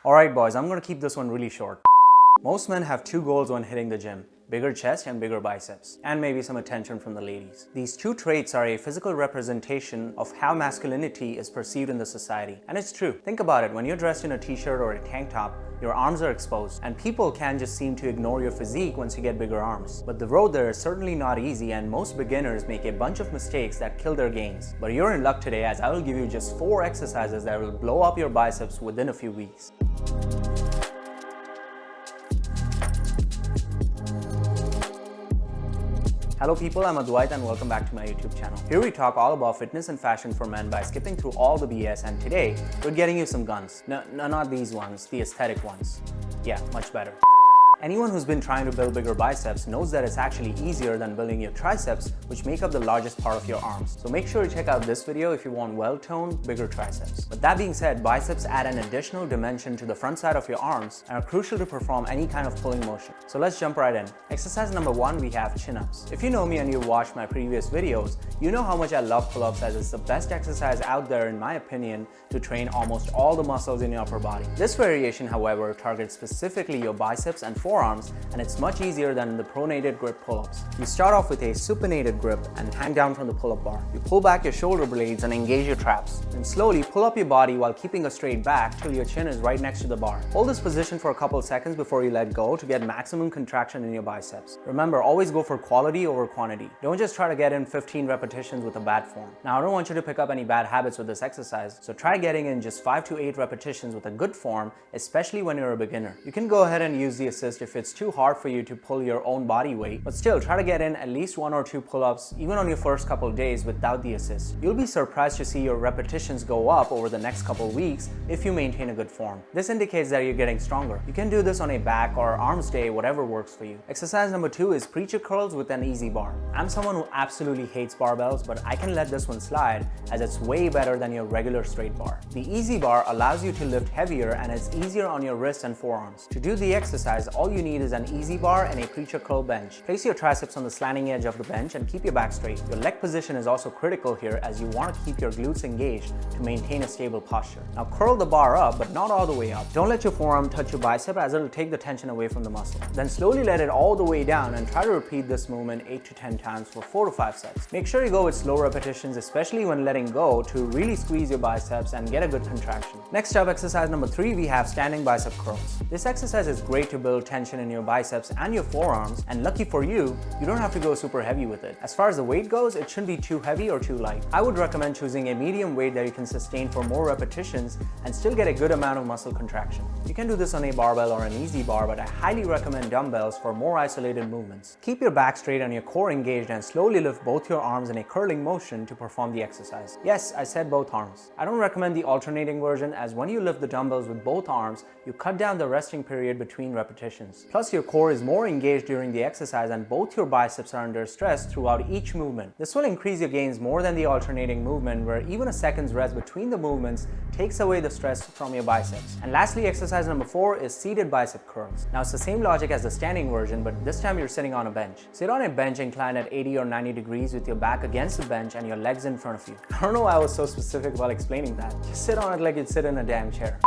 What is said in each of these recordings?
Alright boys, I'm gonna keep this one really short. Most men have two goals when hitting the gym. Bigger chest and bigger biceps, and maybe some attention from the ladies. These two traits are a physical representation of how masculinity is perceived in the society. And it's true. Think about it, when you're dressed in a t-shirt or a tank top, your arms are exposed, and people can just seem to ignore your physique once you get bigger arms. But the road there is certainly not easy, and most beginners make a bunch of mistakes that kill their gains. But you're in luck today, as I will give you just 4 exercises that will blow up your biceps within a few weeks. Hello people, I'm Adwait and welcome back to my YouTube channel. Here we talk all about fitness and fashion for men by skipping through all the BS, and today we're getting you some guns. No, not these ones, the aesthetic ones. Yeah, much better. Anyone who's been trying to build bigger biceps knows that it's actually easier than building your triceps, which make up the largest part of your arms. So make sure to check out this video if you want well-toned, bigger triceps. But that being said, biceps add an additional dimension to the front side of your arms and are crucial to perform any kind of pulling motion. So let's jump right in. Exercise number 1, we have chin-ups. If you know me and you've watched my previous videos, you know how much I love pull-ups, as it's the best exercise out there in my opinion to train almost all the muscles in your upper body. This variation, however, targets specifically your biceps and forearms, and it's much easier than the pronated grip pull-ups. You start off with a supinated grip and hang down from the pull-up bar. You pull back your shoulder blades and engage your traps. Then slowly pull up your body while keeping a straight back till your chin is right next to the bar. Hold this position for a couple seconds before you let go to get maximum contraction in your biceps. Remember, always go for quality over quantity. Don't just try to get in 15 repetitions with a bad form. Now, I don't want you to pick up any bad habits with this exercise, so try getting in just 5 to 8 repetitions with a good form, especially when you're a beginner. You can go ahead and use the assist if it's too hard for you to pull your own body weight, but still try to get in at least 1 or 2 pull-ups even on your first couple days without the assist. You'll be surprised to see your repetitions go up over the next couple weeks if you maintain a good form. This indicates that you're getting stronger. You can do this on a back or arms day, whatever works for you. Exercise number 2 is preacher curls with an easy bar. I'm someone who absolutely hates barbells, but I can let this one slide as it's way better than your regular straight bar. The easy bar allows you to lift heavier and is easier on your wrists and forearms. To do the exercise, all you need is an easy bar and a preacher curl bench. Place your triceps on the slanting edge of the bench and keep your back straight. Your leg position is also critical here, as you want to keep your glutes engaged to maintain a stable posture. Now curl the bar up, but not all the way up. Don't let your forearm touch your bicep, as it'll take the tension away from the muscle. Then slowly let it all the way down and try to repeat this movement 8 to 10 times for 4 to 5 sets. Make sure you go with slow repetitions, especially when letting go, to really squeeze your biceps and get a good contraction. Next up, exercise number 3, we have standing bicep curls. This exercise is great to build tension in your biceps and your forearms, and lucky for you, you don't have to go super heavy with it. As far as the weight goes, it shouldn't be too heavy or too light. I would recommend choosing a medium weight that you can sustain for more repetitions and still get a good amount of muscle contraction. You can do this on a barbell or an easy bar, but I highly recommend dumbbells for more isolated movements. Keep your back straight and your core engaged, and slowly lift both your arms in a curling motion to perform the exercise. Yes, I said both arms. I don't recommend the alternating version, as when you lift the dumbbells with both arms, you cut down the resting period between repetitions. Plus, your core is more engaged during the exercise and both your biceps are under stress throughout each movement. This will increase your gains more than the alternating movement, where even a second's rest between the movements takes away the stress from your biceps. And lastly, exercise number 4 is seated bicep curls. Now, it's the same logic as the standing version, but this time you're sitting on a bench. Sit on a bench inclined at 80 or 90 degrees with your back against the bench and your legs in front of you. I don't know why I was so specific while explaining that. Just sit on it like you'd sit in a damn chair.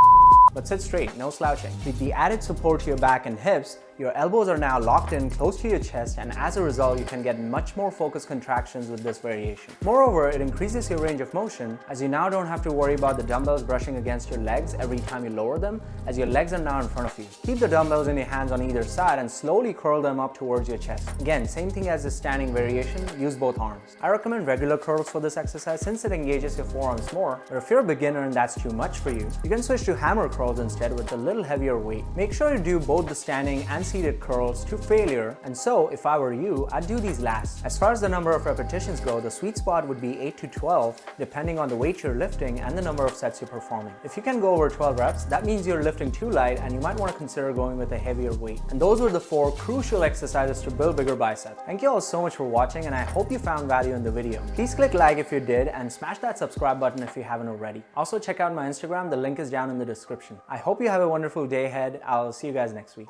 But sit straight, no slouching. With the added support to your back and hips, your elbows are now locked in close to your chest, and as a result, you can get much more focused contractions with this variation. Moreover, it increases your range of motion, as you now don't have to worry about the dumbbells brushing against your legs every time you lower them, as your legs are now in front of you. Keep the dumbbells in your hands on either side and slowly curl them up towards your chest. Again, same thing as the standing variation, use both arms. I recommend regular curls for this exercise since it engages your forearms more, but if you're a beginner and that's too much for you, you can switch to hammer curls instead with a little heavier weight. Make sure to do both the standing and seated curls to failure, and so if I were you, I'd do these last. As far as the number of repetitions go, the sweet spot would be 8 to 12 depending on the weight you're lifting and the number of sets you're performing. If you can go over 12 reps, that means you're lifting too light and you might want to consider going with a heavier weight. And those were the 4 crucial exercises to build bigger biceps. Thank you all so much for watching, and I hope you found value in the video. Please click like if you did and smash that subscribe button if you haven't already. Also check out my Instagram, the link is down in the description. I hope you have a wonderful day ahead. I'll see you guys next week.